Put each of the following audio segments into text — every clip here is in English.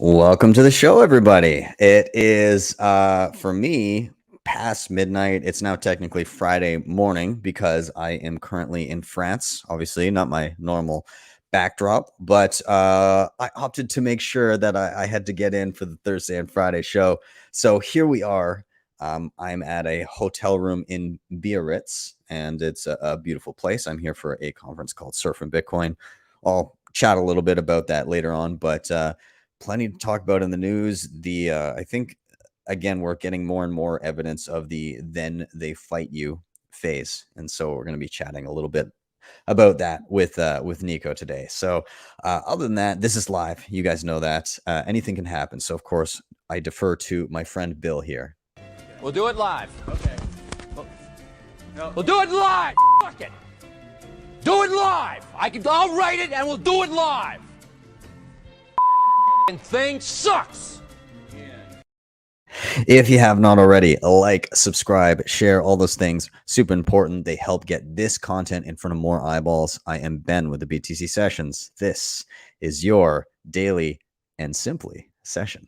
Welcome to the show, everybody. It is, for me, past midnight. It's now technically Friday morning because I am currently in France. Obviously, not my normal backdrop, but I opted to make sure that I had to get in for the Thursday and Friday show. So here we are. I'm at a hotel room in Biarritz, and it's a beautiful place. I'm here for a conference called Surf and Bitcoin. I'll chat a little bit about that later on, but plenty to talk about in the news. I think again we're getting more and more evidence of the "then they fight you" phase, and so we're going to be chatting a little bit about that with Nico today. So other than that, this is live. You guys know that anything can happen. So of course I defer to my friend Bill here. We'll do it live. Okay. We'll do it live. Fuck it. Do it live. I'll write it and we'll do it live. Thing sucks. If you have not already, like, subscribe, share, all those things. Super important. They help get this content in front of more eyeballs. I am Ben with the BTC Sessions. This is your daily and simply session.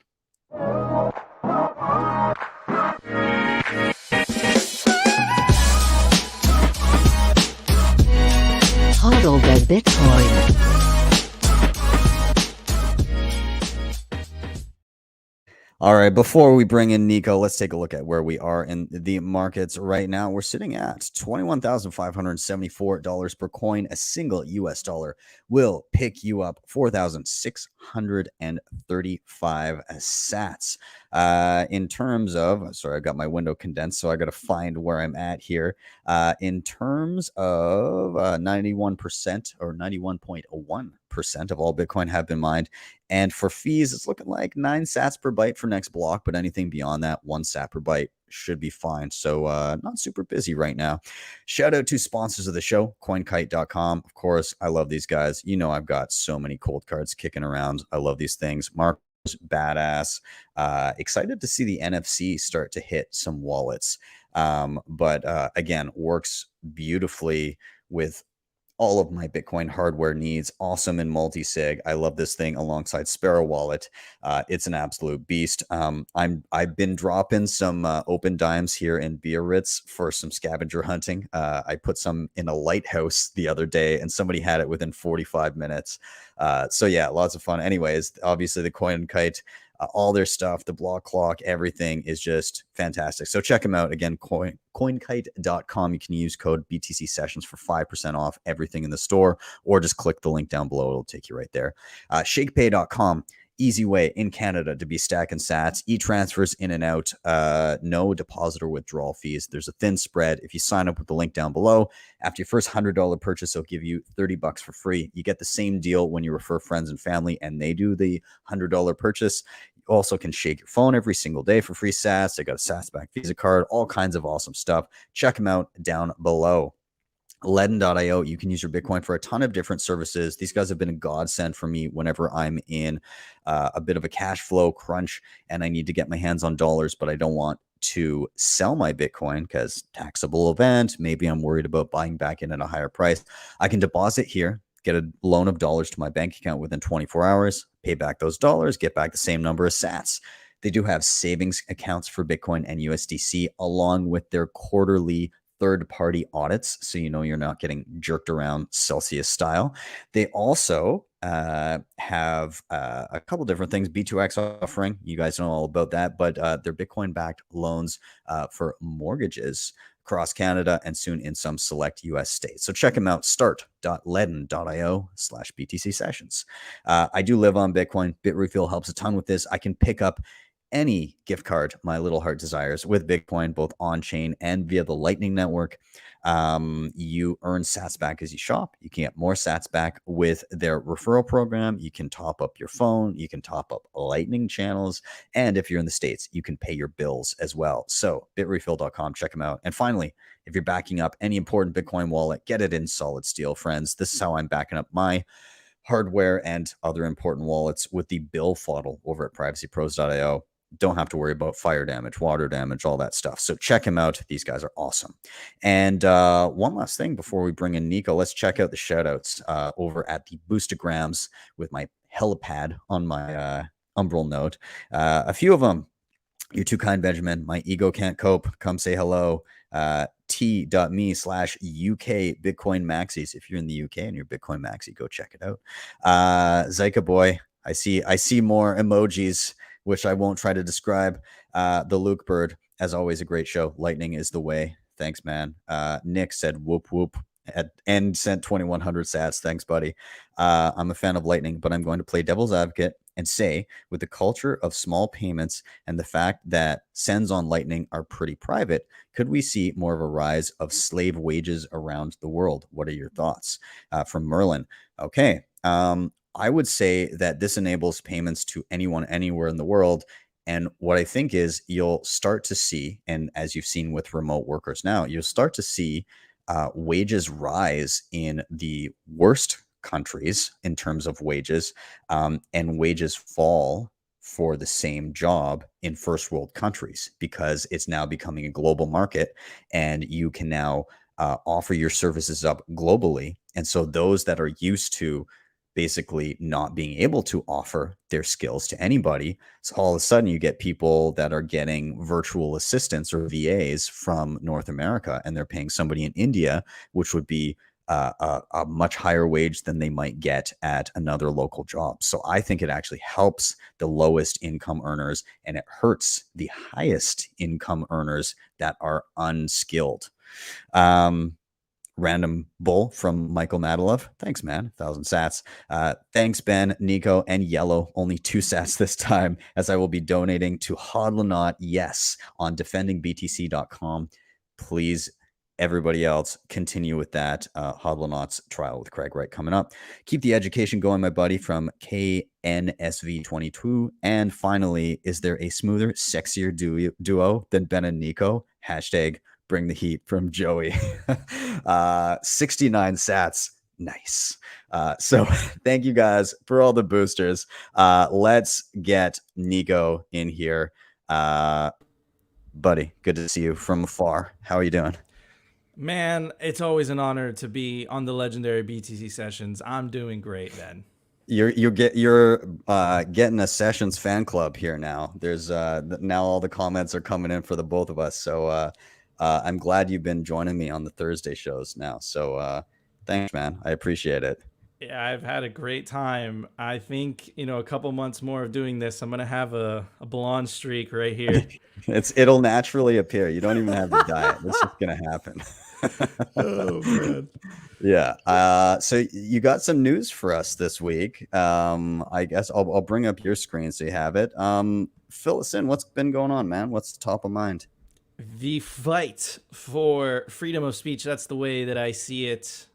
HODL the Bitcoin. All right, before we bring in Nico, let's take a look at where we are in the markets right now. We're sitting at $21,574 per coin. A single US dollar will pick you up 4,635 sats. In terms of, sorry, I've got my window condensed, so I got to find where I'm at here. In terms of 91% or 91.1% of all Bitcoin have been mined. And for fees, it's looking like 9 sats per byte for next block, but anything beyond that, 1 sat per byte should be fine. So not super busy right now. Shout out to sponsors of the show, coinkite.com. Of course, I love these guys. You know, I've got so many cold cards kicking around. I love these things. Mark, badass. Excited to see the NFC start to hit some wallets. But again, works beautifully with all of my Bitcoin hardware needs. Awesome in multi-sig. I love this thing alongside Sparrow Wallet. It's an absolute beast. I've been dropping some open dimes here in Biarritz for some scavenger hunting. I put some in a lighthouse the other day, and somebody had it within 45 minutes. So yeah, lots of fun. Anyways, obviously the Coin Kite, all their stuff, the block clock, everything is just fantastic. So check them out. Again, coinkite.com. You can use code BTC Sessions for 5% off everything in the store, or just click the link down below. It'll take you right there. Shakepay.com. Easy way in Canada to be stacking sats, e-transfers in and out, no deposit or withdrawal fees. There's a thin spread. If you sign up with the link down below, after your first $100 purchase, they'll give you $30 for free. You get the same deal when you refer friends and family, and they do the $100 purchase. You also can shake your phone every single day for free sats. They got a sats back Visa card, all kinds of awesome stuff. Check them out down below. LEDN.io, you can use your Bitcoin for a ton of different services. These guys have been a godsend for me whenever I'm in a bit of a cash flow crunch and I need to get my hands on dollars, but I don't want to sell my Bitcoin because taxable event. Maybe I'm worried about buying back in at a higher price. I can deposit here, get a loan of dollars to my bank account within 24 hours, pay back those dollars, get back the same number of sats. They do have savings accounts for Bitcoin and USDC along with their quarterly third-party audits, so you know you're not getting jerked around Celsius style. They also have a couple different things. B2X offering, you guys know all about that, but they're Bitcoin-backed loans for mortgages across Canada and soon in some select US states. So check them out, start.ledn.io/BTC Sessions. I do live on Bitcoin. Bitrefill helps a ton with this. I can pick up any gift card my little heart desires with Bitcoin, both on chain and via the Lightning Network. You earn sats back as you shop. You can get more sats back with their referral program. You can top up your phone. You can top up Lightning channels. And if you're in the States, you can pay your bills as well. So bitrefill.com, check them out. And finally, if you're backing up any important Bitcoin wallet, get it in solid steel, friends. This is how I'm backing up my hardware and other important wallets with the BillFodl over at privacypros.io. Don't have to worry about fire damage, water damage, all that stuff. So check him out. These guys are awesome. And one last thing before we bring in Nico, let's check out the shout outs over at the Boostergrams with my helipad on my umbral note. A few of them. You're too kind, Benjamin. My ego can't cope. Come say hello. T.me/UK Bitcoin Maxis. If you're in the UK and you're Bitcoin Maxi, go check it out. Zyka Boy, I see more emojis, which I won't try to describe. The Luke Bird, as always, a great show. Lightning is the way. Thanks, man. Nick said whoop whoop and sent 2,100 sats. Thanks, buddy. I'm a fan of Lightning, but I'm going to play devil's advocate and say, with the culture of small payments and the fact that sends on Lightning are pretty private, could we see more of a rise of slave wages around the world? What are your thoughts? From Merlin. Okay. I would say that this enables payments to anyone, anywhere in the world. And what I think is you'll start to see, and as you've seen with remote workers now, you'll start to see wages rise in the worst countries in terms of wages, and wages fall for the same job in first world countries, because it's now becoming a global market and you can now offer your services up globally. And so those that are used to basically not being able to offer their skills to anybody, so all of a sudden you get people that are getting virtual assistants or VAs from North America, and they're paying somebody in India, which would be a much higher wage than they might get at another local job. So I think it actually helps the lowest income earners, and it hurts the highest income earners that are unskilled. Random bull from Michael Madalov. Thanks, man. 1,000 sats. Thanks, Ben, Nico, and Yellow. Only 2 sats this time, as I will be donating to Hodlonaut, yes, on defendingbtc.com. Please, everybody else, continue with that. Hodlonaut's trial with Craig Wright coming up. Keep the education going, my buddy, from KNSV22. And finally, is there a smoother, sexier duo than Ben and Nico? Hashtag bring the heat from Joey. 69 sats. Nice. So thank you guys for all the boosters. Let's get Nico in here. Buddy, good to see you from afar. How are you doing? Man, it's always an honor to be on the legendary BTC sessions. I'm doing great, Ben. You're getting a Sessions fan club here now. There's now all the comments are coming in for the both of us. So I'm glad you've been joining me on the Thursday shows now. So thanks, man. I appreciate it. Yeah, I've had a great time. I think, a couple months more of doing this, I'm going to have a blonde streak right here. It'll naturally appear. You don't even have to diet. It's just going to happen. Oh, man. Yeah. So you got some news for us this week. I guess I'll bring up your screen so you have it. Fill us in. What's been going on, man? What's top of mind? The fight for freedom of speech, that's the way that I see it.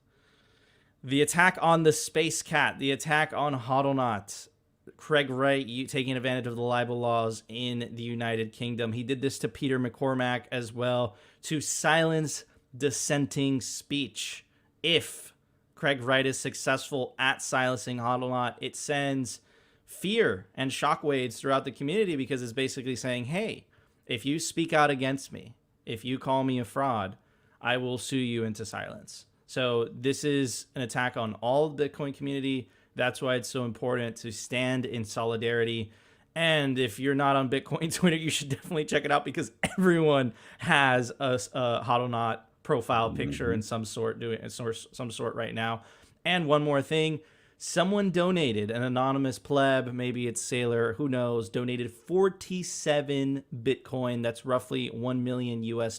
The attack on the Space Cat, the attack on Hodlonaut, Craig Wright taking advantage of the libel laws in the United Kingdom. He did this to Peter McCormack as well, to silence dissenting speech. If Craig Wright is successful at silencing Hodlonaut, it sends fear and shockwaves throughout the community, because it's basically saying, hey, if you speak out against me, if you call me a fraud, I will sue you into silence. So this is an attack on all the Bitcoin community. That's why it's so important to stand in solidarity. And if you're not on Bitcoin Twitter, you should definitely check it out, because everyone has a Hodlonaut profile picture in some sort right now. And one more thing, someone donated, an anonymous pleb, maybe it's Sailor, who knows, donated 47 Bitcoin, that's roughly $1 million US,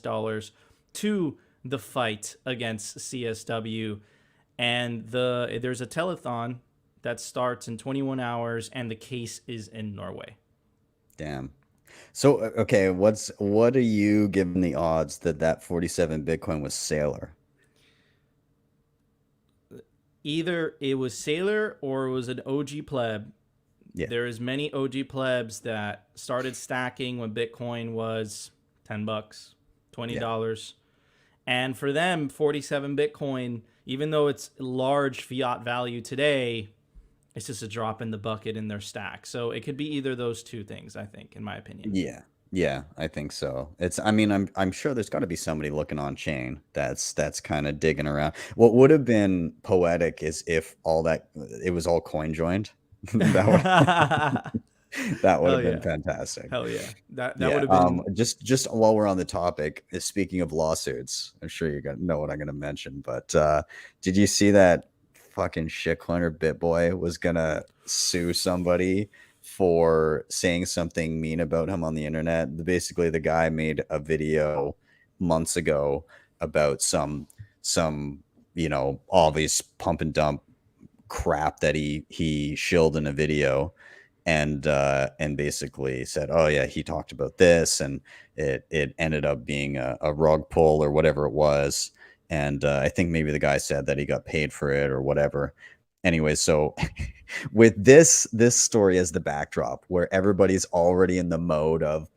to the fight against CSW. And there's a telethon that starts in 21 hours, and the case is in Norway. Damn. So, okay, what are you giving the odds that 47 Bitcoin was Sailor? Either it was Sailor or it was an OG pleb. Yeah. There is many OG plebs that started stacking when Bitcoin was $10, $20. And for them, 47 Bitcoin, even though it's large fiat value today, it's just a drop in the bucket in their stack. So it could be either those two things, I think, in my opinion. Yeah, I think so. I'm sure there's got to be somebody looking on chain that's kind of digging around. What would have been poetic is if it was all coin joined. That would Hell have been yeah. fantastic. Hell yeah. That Yeah. would have been Just while we're on the topic, speaking of lawsuits, I'm sure you're gonna know what I'm gonna mention, but did you see that fucking shitcoiner BitBoy was gonna sue somebody for saying something mean about him on the internet? Basically, the guy made a video months ago about some obvious pump and dump crap that he shilled in a video, and basically said, oh yeah, he talked about this, and it ended up being a rug pull or whatever it was. And I think maybe the guy said that he got paid for it or whatever. Anyway, so with this story as the backdrop, where everybody's already in the mode of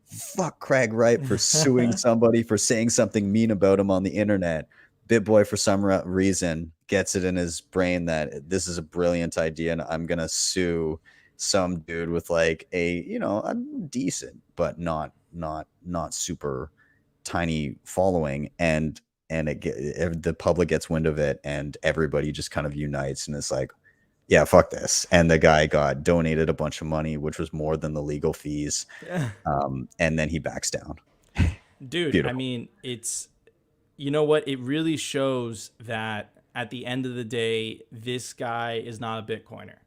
fuck Craig Wright for suing somebody for saying something mean about him on the internet. BitBoy, for some reason, gets it in his brain that this is a brilliant idea, and I'm gonna sue some dude with like a decent but not super tiny following, and the public gets wind of it, and everybody just kind of unites and is like, yeah, fuck this. And the guy got donated a bunch of money, which was more than the legal fees. And then he backs down. Dude, Beautiful. I mean, you know what? It really shows that at the end of the day, this guy is not a Bitcoiner.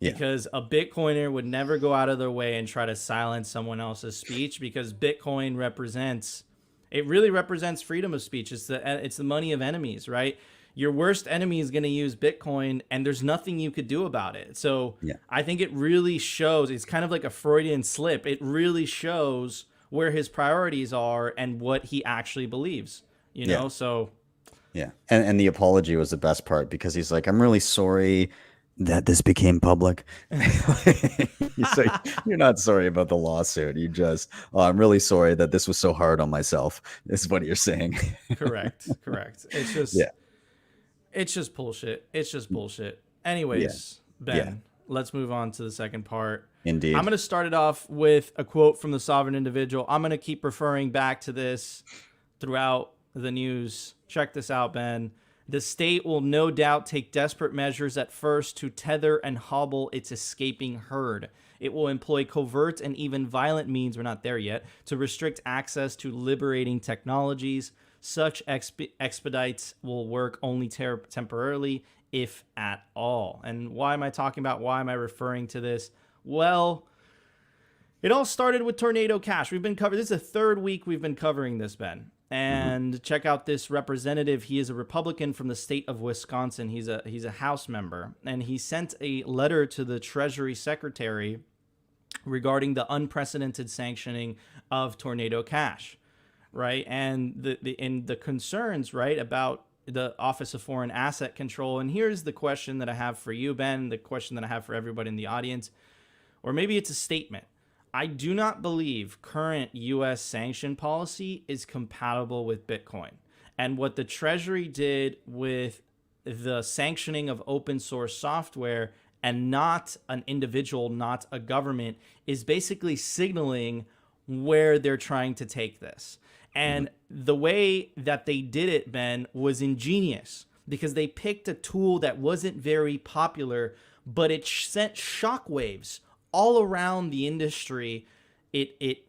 Yeah. Because a Bitcoiner would never go out of their way and try to silence someone else's speech, because Bitcoin really represents freedom of speech. It's the money of enemies, right? Your worst enemy is going to use Bitcoin, and there's nothing you could do about it. So Yeah. I think it really shows, it's kind of like a Freudian slip. It really shows where his priorities are and what he actually believes, Yeah. So Yeah. And the apology was the best part, because he's like, I'm really sorry that this became public. So you're not sorry about the lawsuit. You just, I'm really sorry that this was so hard on myself. This is what you're saying. correct. It's just, Yeah. it's just bullshit. It's just bullshit. Anyways, Ben, Yeah. let's move on to the second part. Indeed. I'm going to start it off with a quote from the sovereign individual. I'm going to keep referring back to this throughout the news. Check this out, Ben. The state will no doubt take desperate measures at first to tether and hobble its escaping herd. It will employ covert and even violent means, we're not there yet, to restrict access to liberating technologies. Such expedites will work only temporarily, if at all. And why am I talking about, why am I referring to this? Well, it all started with Tornado Cash. We've been covering, this is the third week we've been covering this, Ben. And check out this representative. He is a Republican from the state of Wisconsin. He's a House member, and he sent a letter to the Treasury Secretary regarding the unprecedented sanctioning of Tornado Cash, right? And the concerns, right, about the Office of Foreign Asset Control. And here's the question that I have for you, Ben, the question that I have for everybody in the audience, or maybe it's a statement. I do not believe current U.S. sanction policy is compatible with Bitcoin. And what the Treasury did with the sanctioning of open source software, and not an individual, not a government, is basically signaling where they're trying to take this. And the way that they did it, Ben, was ingenious, because they picked a tool that wasn't very popular, but it sent shockwaves all around the industry. It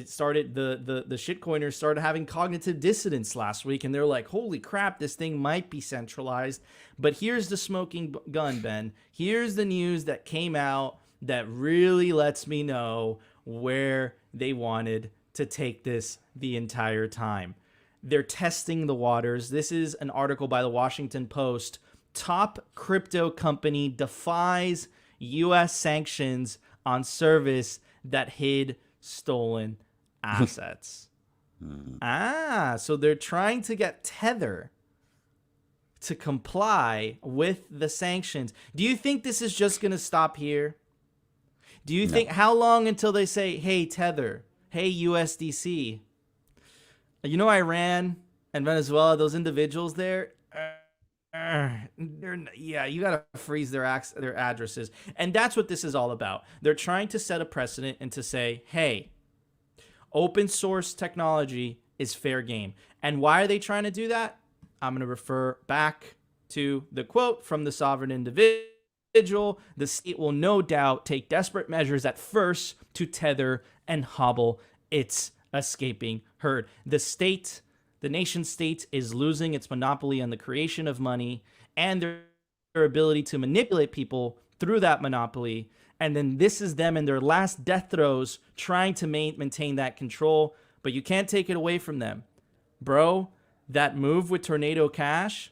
started, the shitcoiners started having cognitive dissonance last week, and they're like, holy crap, this thing might be centralized. But here's the smoking gun, Ben. Here's the news that came out that really lets me know where they wanted to take this the entire time. They're testing the waters. This is an article by the Washington Post. Top crypto company defies U.S. sanctions on service that hid stolen assets. So they're trying to get Tether to comply with the sanctions. Do you think this is just going to stop here? Do you think, how long until they say, hey, Tether, hey, USDC? Iran and Venezuela, those individuals there, you gotta freeze their addresses. And that's what this is all about. They're trying to set a precedent and to say, hey, open source technology is fair game. And why are they trying to do that? I'm going to refer back to the quote from the sovereign individual. individual, the state will no doubt take desperate measures at first to tether and hobble its escaping herd. The nation state is losing its monopoly on the creation of money and their ability to manipulate people through that monopoly. And then this is them in their last death throes trying to maintain that control, but you can't take it away from them. Bro, that move with Tornado Cash,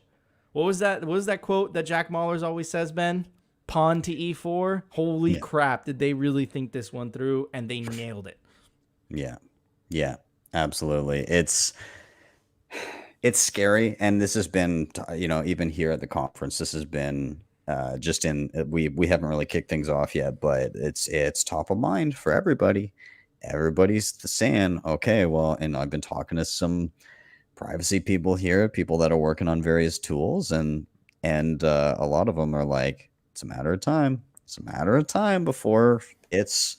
what was that quote that Jack Mallers always says, Ben? Pawn to E4? Holy crap, did they really think this one through? And they nailed it. Yeah, absolutely. It's scary, and this has been, even here at the conference, this has been we haven't really kicked things off yet, but it's top of mind for everybody. Everybody's saying, okay, well, and I've been talking to some privacy people here, people that are working on various tools, and a lot of them are like, it's a matter of time. It's a matter of time before it's,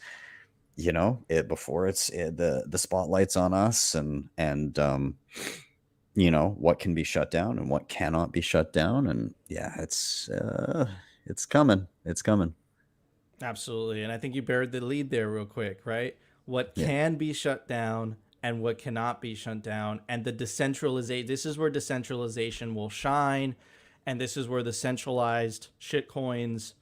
the spotlight's on us, and what can be shut down and what cannot be shut down. And yeah, it's coming. It's coming. Absolutely. And I think you buried the lead there real quick, right? What can be shut down and what cannot be shut down. And the decentralization, this is where decentralization will shine. And this is where the centralized shitcoins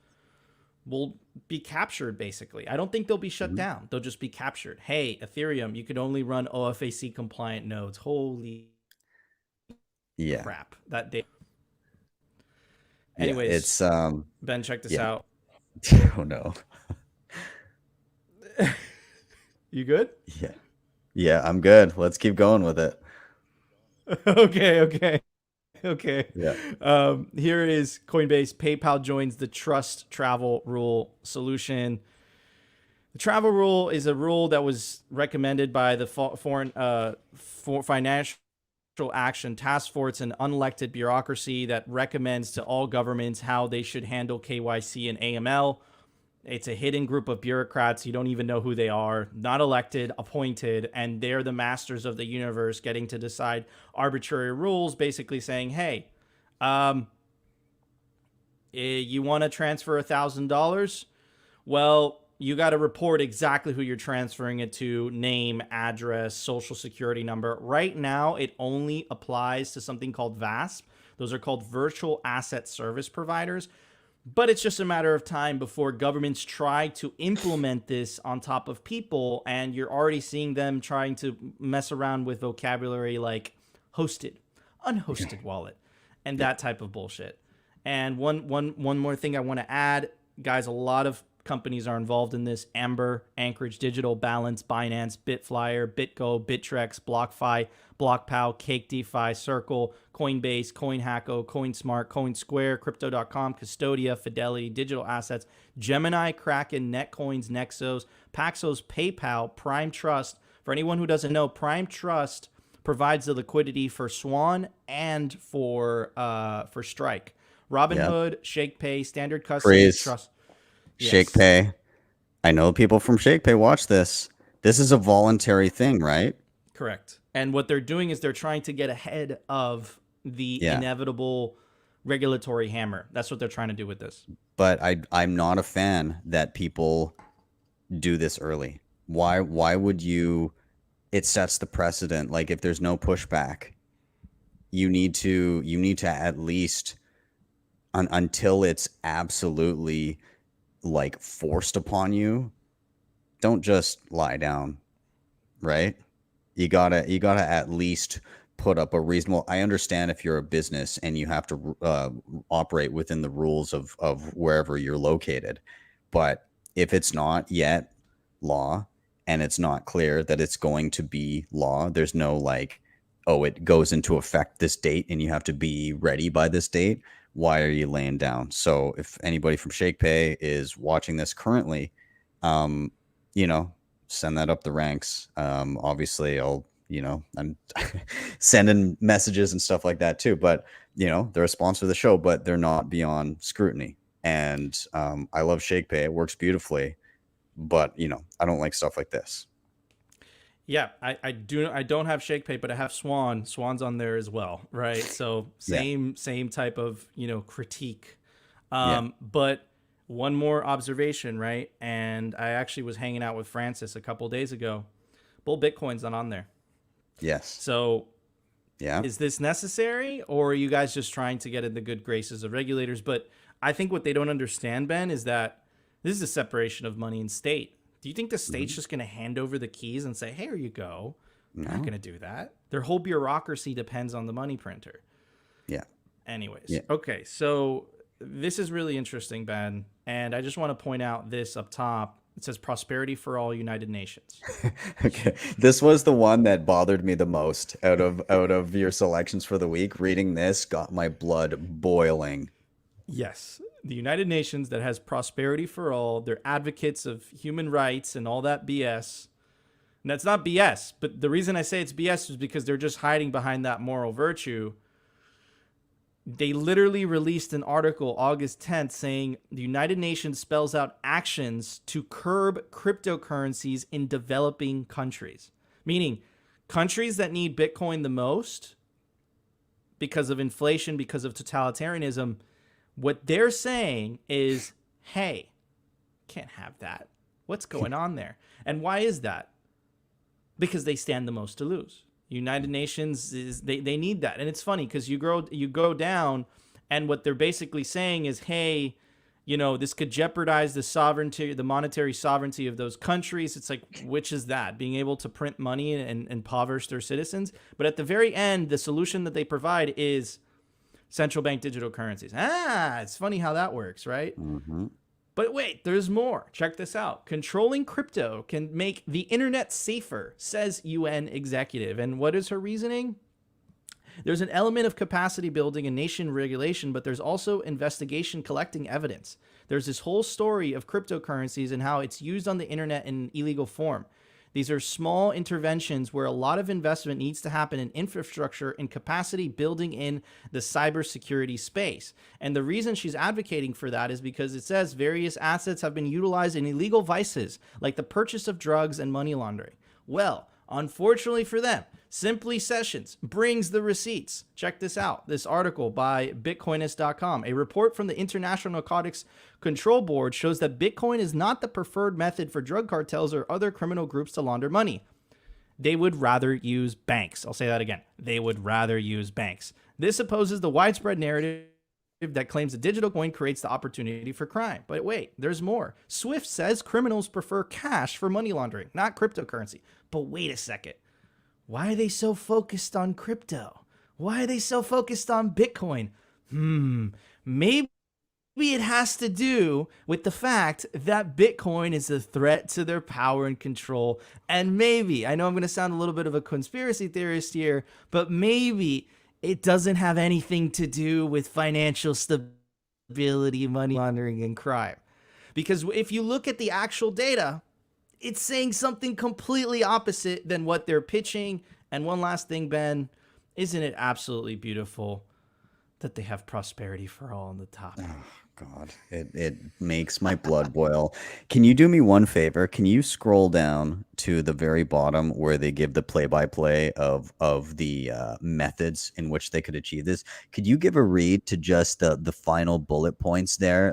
will be captured, basically. I don't think they'll be shut down. They'll just be captured. Hey, Ethereum, you could only run OFAC compliant nodes. Holy crap. That day. Anyways, it's Ben, check this out. Oh no. You good? Yeah, I'm good. Let's keep going with it. Okay. Yeah. Here is Coinbase. PayPal joins the Trust Travel Rule solution. The travel rule is a rule that was recommended by the Foreign Financial Action Task Force, an unelected bureaucracy that recommends to all governments how they should handle KYC and AML. It's a hidden group of bureaucrats. You don't even know who they are, not elected, appointed, and they're the masters of the universe, getting to decide arbitrary rules, basically saying, hey, you want to transfer $1,000? Well, you got to report exactly who you're transferring it to, name, address, social security number. Right now, it only applies to something called VASP. Those are called virtual asset service providers. But it's just a matter of time before governments try to implement this on top of people, and you're already seeing them trying to mess around with vocabulary like hosted, unhosted wallet, and that type of bullshit. And one more thing I want to add, guys, a lot of companies are involved in this: Amber, Anchorage Digital, Balance, Binance, Bitflyer, BitGo, Bittrex, BlockFi, BlockPow, Cake DeFi, Circle, Coinbase, CoinHacko, CoinSmart, CoinSquare, Crypto.com, Custodia, Fidelity, Digital Assets, Gemini, Kraken, Netcoins, Nexos, Paxos, PayPal, Prime Trust. For anyone who doesn't know, Prime Trust provides the liquidity for Swan and for Strike. Robinhood, Shakepay, Standard Custody, Trust. Yes. Shakepay. I know people from Shakepay watch this. This is a voluntary thing, right? Correct. And what they're doing is they're trying to get ahead of the inevitable regulatory hammer. That's what they're trying to do with this. But I'm not a fan that people do this early. Why would you? It sets the precedent. Like, if there's no pushback, you need to at least until it's absolutely like forced upon you, don't just lie down, right? You gotta at least put up a reasonable. I understand if you're a business and you have to operate within the rules of wherever you're located, but if it's not yet law and it's not clear that it's going to be law, there's no like, oh, it goes into effect this date and you have to be ready by this date. Why are you laying down? So if anybody from Shakepay is watching this currently, send that up the ranks. Obviously I'm sending messages and stuff like that too, but they're a sponsor of the show, but they're not beyond scrutiny. And I love Shakepay. It works beautifully, but I don't like stuff like this. Yeah, I don't have Shakepay, but I have Swan. Swan's on there as well, right? So same type of critique. But One more observation, right? And I actually was hanging out with Francis a couple days ago. Bull Bitcoin's not on there. Yes. So Yeah. is this necessary, or are you guys just trying to get in the good graces of regulators? But I think what they don't understand, Ben, is that this is a separation of money and state. Do you think the state's just going to hand over the keys and say, hey, here you go? They're not going to do that. Their whole bureaucracy depends on the money printer. Yeah. Anyways, Yeah. okay, so this is really interesting, Ben, and I just want to point out this up top. It says prosperity for all, United Nations. Okay. This was the one that bothered me the most out of your selections for the week. Reading this got my blood boiling. Yes, the United Nations that has prosperity for all. They're advocates of human rights and all that BS. And that's not BS, but the reason I say it's BS is because they're just hiding behind that moral virtue. They literally released an article August 10th saying the United Nations spells out actions to curb cryptocurrencies in developing countries, meaning countries that need Bitcoin the most because of inflation, because of totalitarianism. What they're saying is, hey, can't have that. What's going on there? And why is that? Because they stand the most to lose. United Nations is they need that. And it's funny because you go down, and what they're basically saying is, hey, you know, this could jeopardize the sovereignty, the monetary sovereignty of those countries. It's like, which is that? Being able to print money and impoverish their citizens. But at the very end, the solution that they provide is central bank digital currencies. It's funny how that works, right? Mm-hmm. But wait, there's more. Check this out. Controlling crypto can make the internet safer, says UN executive. And what is her reasoning? There's an element of capacity building and nation regulation, but there's also investigation collecting evidence. There's this whole story of cryptocurrencies and how it's used on the internet in illegal form. These are small interventions where a lot of investment needs to happen in infrastructure and capacity building in the cybersecurity space. And the reason she's advocating for that is because it says various assets have been utilized in illegal vices, like the purchase of drugs and money laundering. Well, unfortunately for them, Simply Sessions brings the receipts. Check this out. This article by Bitcoinist.com. A report from the International Narcotics Control Board shows that Bitcoin is not the preferred method for drug cartels or other criminal groups to launder money. They would rather use banks. I'll say that again. They would rather use banks. This opposes the widespread narrative that claims a digital coin creates the opportunity for crime. But wait, there's more. Swift says criminals prefer cash for money laundering, not cryptocurrency. But wait a second. Why are they so focused on crypto? Why are they so focused on Bitcoin? Maybe it has to do with the fact that Bitcoin is a threat to their power and control. And maybe, I know I'm going to sound a little bit of a conspiracy theorist here, but maybe it doesn't have anything to do with financial stability, money laundering, and crime. Because if you look at the actual data, it's saying something completely opposite than what they're pitching. And one last thing, Ben, isn't it absolutely beautiful that they have prosperity for all on the top? Oh, God, it makes my blood boil. Can you do me one favor? Can you scroll down to the very bottom where they give the play-by-play of the methods in which they could achieve this? Could you give a read to just the final bullet points there?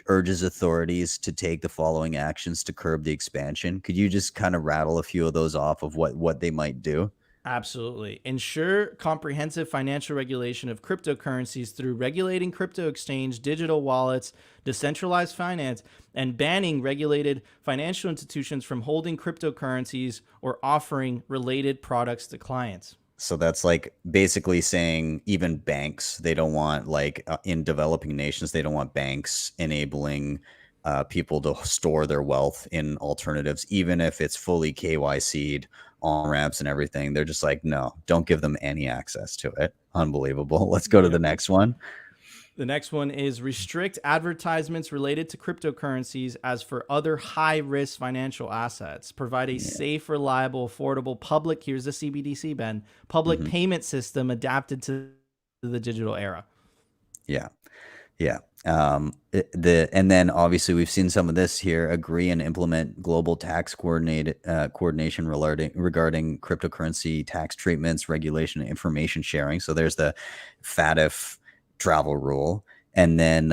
Urges authorities to take the following actions to curb the expansion. Could you just kind of rattle a few of those off of what they might do? Absolutely. Ensure comprehensive financial regulation of cryptocurrencies through regulating crypto exchange, digital wallets, decentralized finance, and banning regulated financial institutions from holding cryptocurrencies or offering related products to clients. So that's like basically saying even banks, they don't want, like in developing nations, they don't want banks enabling people to store their wealth in alternatives, even if it's fully KYC'd, on ramps and everything. They're just like, no, don't give them any access to it. Unbelievable. Let's go to the next one. The next one is restrict advertisements related to cryptocurrencies as for other high-risk financial assets. Provide a safe, reliable, affordable public, here's the CBDC, Ben, public payment system adapted to the digital era. Yeah. Yeah. And then obviously we've seen some of this here. Agree and implement global tax coordination regarding cryptocurrency tax treatments, regulation, and information sharing. So there's the FATF travel rule. and then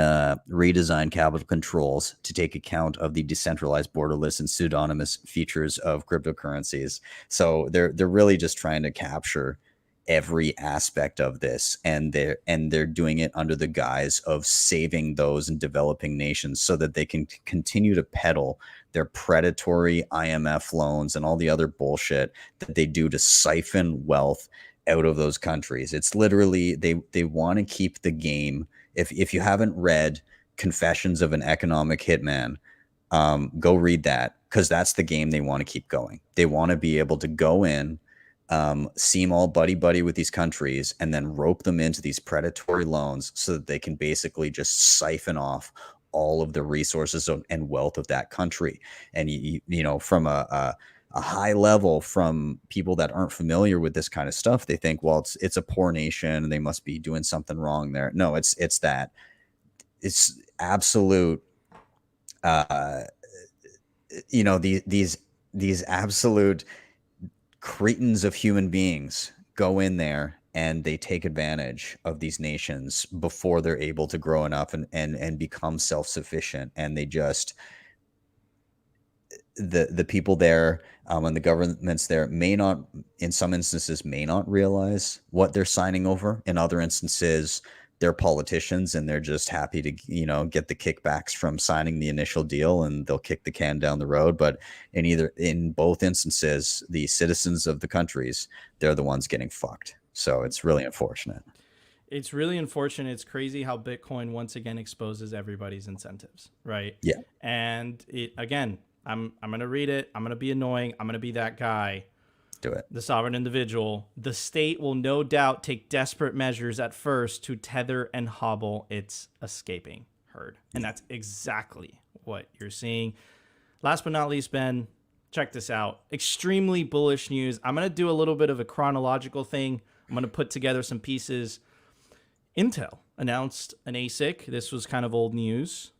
redesign capital controls to take account of the decentralized, borderless, and pseudonymous features of cryptocurrencies. So they're really just trying to capture every aspect of this, and they're doing it under the guise of saving those in developing nations so that they can continue to peddle their predatory IMF loans and all the other bullshit that they do to siphon wealth out of those countries. It's literally they want to keep the game. If you haven't read Confessions of an Economic Hitman, go read that, because that's the game they want to keep going. They want to be able to go in, seem all buddy with these countries, and then rope them into these predatory loans so that they can basically just siphon off all of the resources and wealth of that country. And you know, from a high level, from people that aren't familiar with this kind of stuff, they think, well, it's a poor nation and they must be doing something wrong there. No, it's that. It's absolute, you know, these absolute cretins of human beings go in there and they take advantage of these nations before they're able to grow enough and become self-sufficient. And they just, the people there, and the governments there may not, in some instances, may not realize what they're signing over. In other instances, they're politicians and they're just happy to, you know, get the kickbacks from signing the initial deal, and they'll kick the can down the road. But in both instances, the citizens of the countries, they're the ones getting fucked. So it's really unfortunate. It's really unfortunate. It's crazy how Bitcoin once again exposes everybody's incentives, right? Yeah. And it, again, I'm going to read it. I'm going to be annoying. I'm going to be that guy. Do it. The sovereign individual. The state will no doubt take desperate measures at first to tether and hobble its escaping herd. And that's exactly what you're seeing. Last but not least, Ben, check this out. Extremely bullish news. I'm going to do a little bit of a chronological thing. I'm going to put together some pieces. Intel announced an ASIC. This was kind of old news.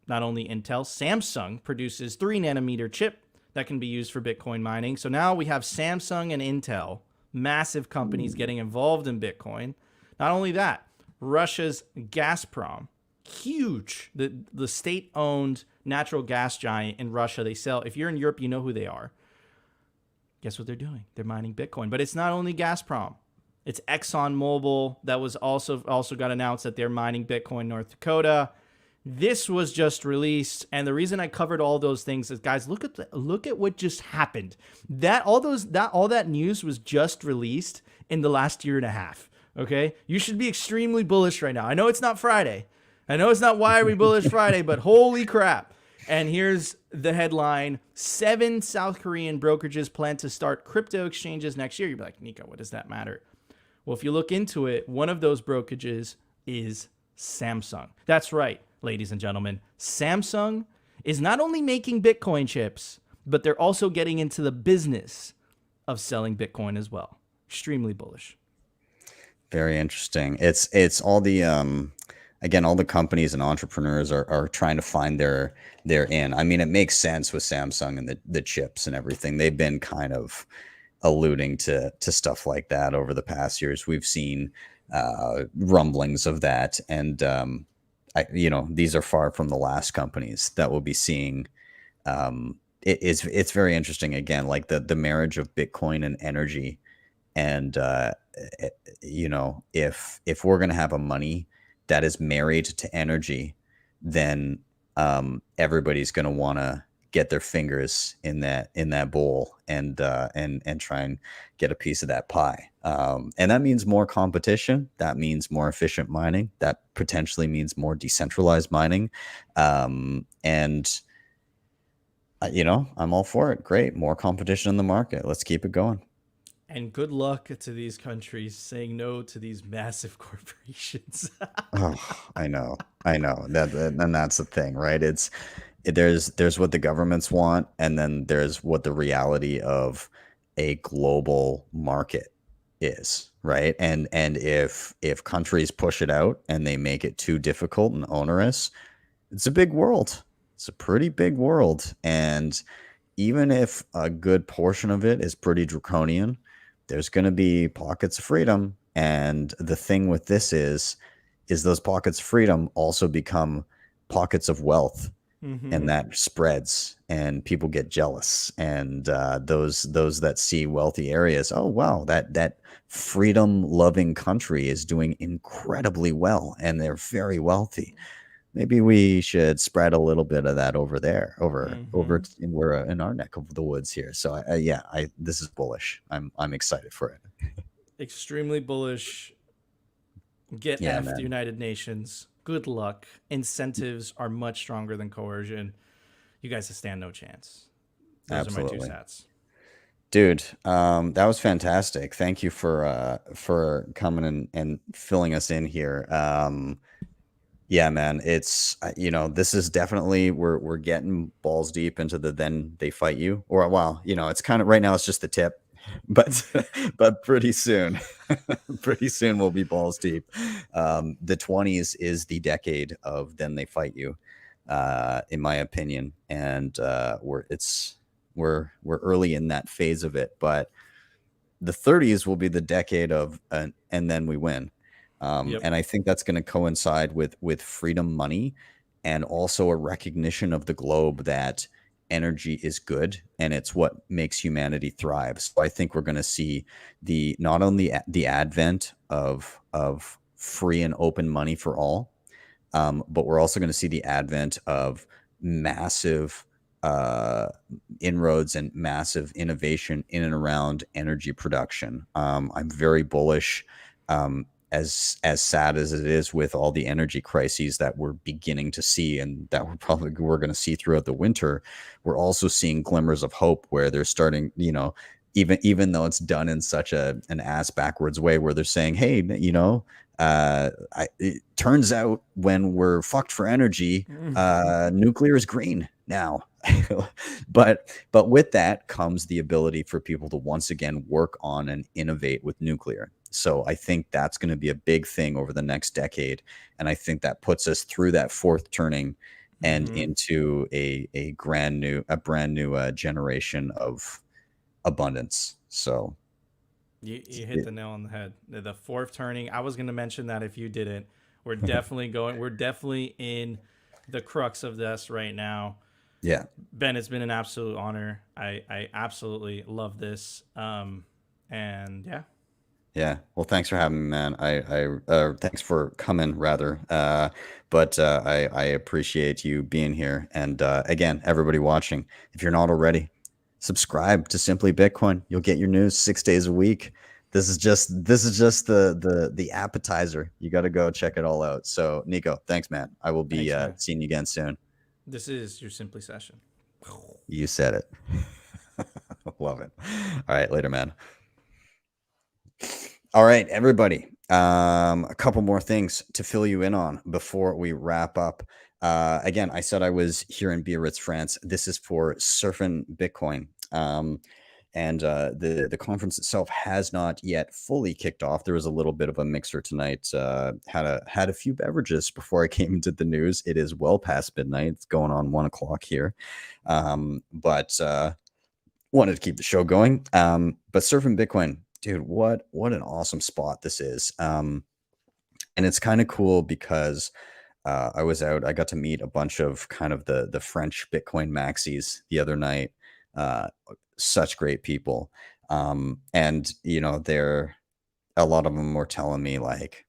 Not only Intel, Samsung produces 3nm chip that can be used for Bitcoin mining. So now we have Samsung and Intel, massive companies getting involved in Bitcoin. Not only that, Russia's Gazprom, huge, the state-owned natural gas giant in Russia. They sell, if you're in Europe, you know who they are. Guess what they're doing? They're mining Bitcoin. But it's not only Gazprom. It's ExxonMobil that was also got announced that they're mining Bitcoin North Dakota. This was just released, and the reason I covered all those things is, guys, look at what just happened. All that news was just released in the last year and a half. Okay, you should be extremely bullish right now. I know it's not Friday. I know it's not Why Are We Bullish Friday, but holy crap! And here's the headline: 7 South Korean brokerages plan to start crypto exchanges next year. You'd be like, Nico, what does that matter? Well, if you look into it, one of those brokerages is Samsung. That's right, ladies and gentlemen. Samsung is not only making Bitcoin chips, but they're also getting into the business of selling Bitcoin as well. Extremely bullish. Very interesting. It's all the again, all the companies and entrepreneurs are trying to find their in. I mean, it makes sense with Samsung and the chips and everything. They've been kind of alluding to stuff like that over the past years. We've seen rumblings of that, and these are far from the last companies that we'll be seeing. It's very interesting, again, like the marriage of Bitcoin and energy. And if we're going to have a money that is married to energy, then everybody's going to want to get their fingers in that bowl and try and get a piece of that pie. And that means more competition. That means more efficient mining. That potentially means more decentralized mining. I'm all for it. Great. More competition in the market. Let's keep it going. And good luck to these countries saying no to these massive corporations. Oh, I know. And that's the thing, right? There's what the governments want, and then there's what the reality of a global market is, right? And if countries push it out and they make it too difficult and onerous, it's a big world. It's a pretty big world. And even if a good portion of it is pretty draconian, there's going to be pockets of freedom. And the thing with this is, is those pockets of freedom also become pockets of wealth, and that spreads, and people get jealous, and those that see wealthy areas, oh wow, that freedom loving country is doing incredibly well, and they're very wealthy. Maybe we should spread a little bit of that over there, over in, we're in our neck of the woods here. So yeah, this is bullish. I'm excited for it. Extremely bullish. Get Yeah, F the man. United Nations. Good luck. Incentives are much stronger than coercion. You guys stand no chance. Those are my two Absolutely. sats. Dude, that was fantastic. Thank you for coming and filling us in here. Yeah, man, it's this is definitely, we're getting balls deep into the then they fight you, or well, it's kind of right now it's just the tip, but but pretty soon, pretty soon we'll be balls deep. The 20s is the decade of then they fight you, in my opinion, and we're early in that phase of it, but the 30s will be the decade of and then we win. Yep. And I think that's going to coincide with freedom money, and also a recognition of the globe that energy is good and it's what makes humanity thrive. So I think we're going to see not only the advent of free and open money for all, but we're also going to see the advent of massive inroads and massive innovation in and around energy production. I'm very bullish. As sad as it is with all the energy crises that we're beginning to see, and that we're going to see throughout the winter, we're also seeing glimmers of hope where they're starting, even though it's done in such an ass backwards way, where they're saying, hey, it turns out when we're fucked for energy, nuclear is green now. but with that comes the ability for people to once again work on and innovate with nuclear. So I think that's going to be a big thing over the next decade, and I think that puts us through that fourth turning and into a brand new generation of abundance. So you hit the nail on the head. The fourth turning. I was going to mention that if you didn't. We're definitely in the crux of this right now. Yeah, Ben, it's been an absolute honor. I absolutely love this. And yeah. Yeah. Well, thanks for having me, man. Thanks for coming, rather. But I appreciate you being here. And again, everybody watching, if you're not already, subscribe to Simply Bitcoin. You'll get your news 6 days a week. This is just the appetizer. You got to go check it all out. So, Nico, thanks, man. I will be seeing you again soon. This is your Simply session. You said it. Love it. All right, later, man. All right, everybody. A couple more things to fill you in on before we wrap up. Again, I said I was here in Biarritz, France. This is for Surfing Bitcoin. And the conference itself has not yet fully kicked off. There was a little bit of a mixer tonight. Had a few beverages before I came into the news. It is well past midnight. It's going on 1 o'clock here. But wanted to keep the show going. But Surfing Bitcoin, dude, what an awesome spot this is. And it's kind of cool because I was out. I got to meet a bunch of kind of the French Bitcoin maxis the other night. Such great people. And they're, a lot of them were telling me like,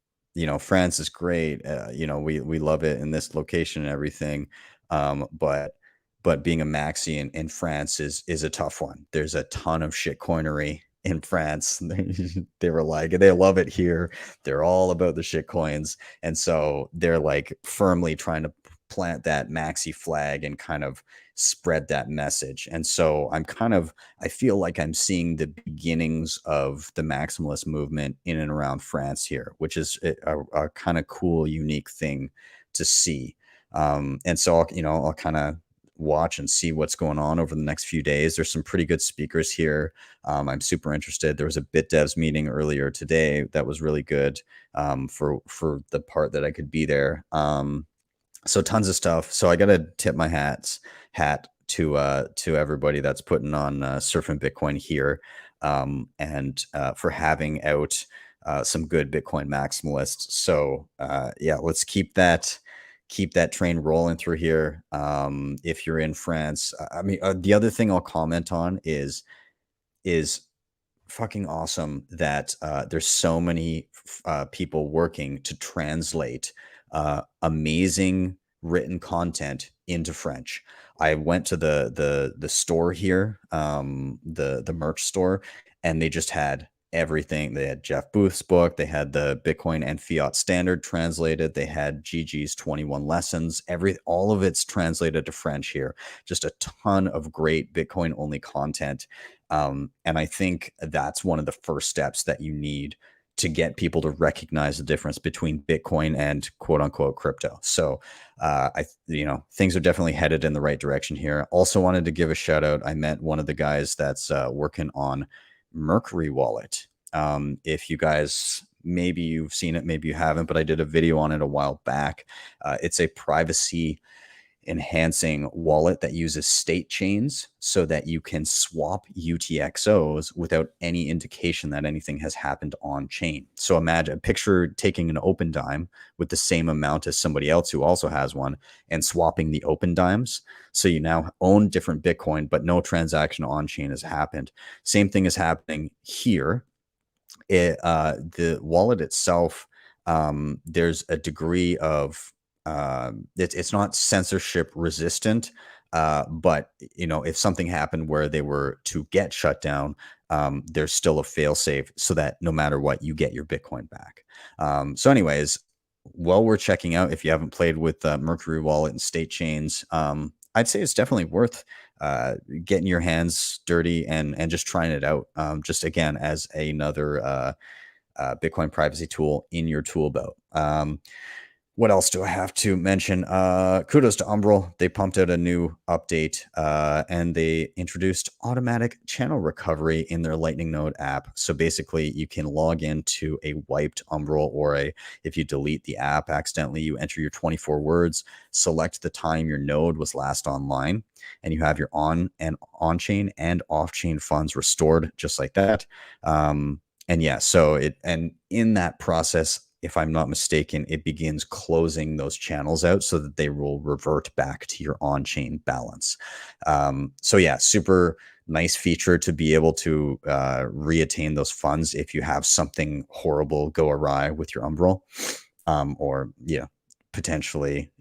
France is great. We love it in this location and everything. But being a maxi in France is a tough one. There's a ton of shitcoinery in France. They were like, they love it here. They're all about the shit coins. And so they're like firmly trying to plant that maxi flag and kind of spread that message. And so I feel like I'm seeing the beginnings of the maximalist movement in and around France here, which is a kind of cool, unique thing to see. And so I'll kind of watch and see what's going on over the next few days. There's some pretty good speakers here. I'm super interested. There was a BitDevs meeting earlier today that was really good, for the part that I could be there. So tons of stuff. So I got to tip my hat to everybody that's putting on Surfing Bitcoin here, and for having out some good Bitcoin maximalists. So yeah, let's keep that train rolling through here. If you're in France, I mean, the other thing I'll comment on is fucking awesome that there's so many people working to translate amazing written content into French. I went to the store here, the merch store, and they just had everything. They had Jeff Booth's book, they had the Bitcoin and Fiat Standard translated, they had Gigi's 21 lessons, all of it's translated to French here. Just a ton of great Bitcoin only content. And I think that's one of the first steps that you need to get people to recognize the difference between Bitcoin and quote unquote crypto. So, things are definitely headed in the right direction here. Also wanted to give a shout out. I met one of the guys that's working on Mercury Wallet. If you guys, maybe you've seen it, maybe you haven't, but I did a video on it a while back. It's a privacy enhancing wallet that uses state chains so that you can swap UTXOs without any indication that anything has happened on chain. So picture taking an open dime with the same amount as somebody else who also has one and swapping the open dimes. So you now own different Bitcoin, but no transaction on chain has happened. Same thing is happening here. The wallet itself, there's a degree of it's not censorship resistant, but if something happened where they were to get shut down, there's still a fail safe so that no matter what, you get your Bitcoin back. So anyways, while we're checking out, if you haven't played with Mercury Wallet and state chains, I'd say it's definitely worth getting your hands dirty and just trying it out. Just again, as another Bitcoin privacy tool in your tool belt. What else do I have to mention? Kudos to Umbrel. They pumped out a new update and they introduced automatic channel recovery in their Lightning Node app. So basically, you can log into a wiped Umbrel, or if you delete the app accidentally, you enter your 24 words, select the time your node was last online, and you have your on-chain and off-chain funds restored just like that. And yeah, and in that process, if I'm not mistaken, it begins closing those channels out so that they will revert back to your on-chain balance. So yeah, super nice feature to be able to reattain those funds if you have something horrible go awry with your Umbrel, or potentially,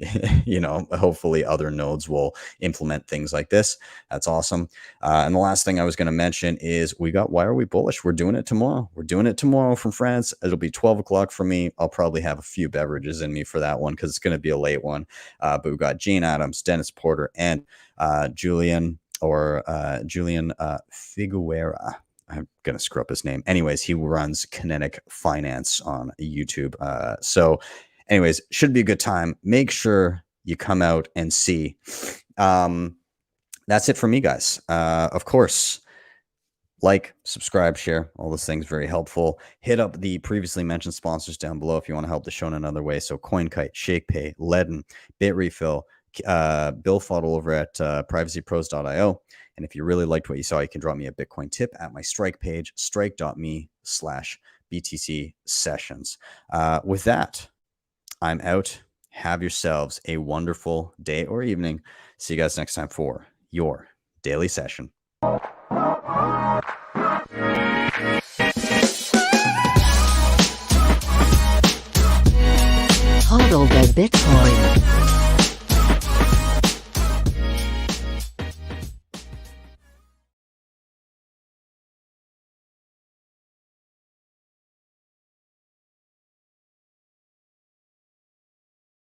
hopefully other nodes will implement things like this. That's awesome. And the last thing I was going to mention is Why Are We Bullish? We're doing it tomorrow. We're doing it tomorrow from France. It'll be 12 o'clock for me. I'll probably have a few beverages in me for that one because it's going to be a late one. But we've got Gene Adams, Dennis Porter, and Julian Figuera. I'm going to screw up his name. Anyways, he runs Kinetic Finance on YouTube. Anyways, should be a good time. Make sure you come out and see. That's it for me, guys. Of course, like, subscribe, share, all those things, very helpful. Hit up the previously mentioned sponsors down below if you want to help the show in another way. So CoinKite, Shakepay, LEDN, Bitrefill, BillFodl over at privacypros.io. And if you really liked what you saw, you can drop me a Bitcoin tip at my Strike page, strike.me/BTC sessions. With that, I'm out. Have yourselves a wonderful day or evening. See you guys next time for your daily session. HODL the Bitcoin.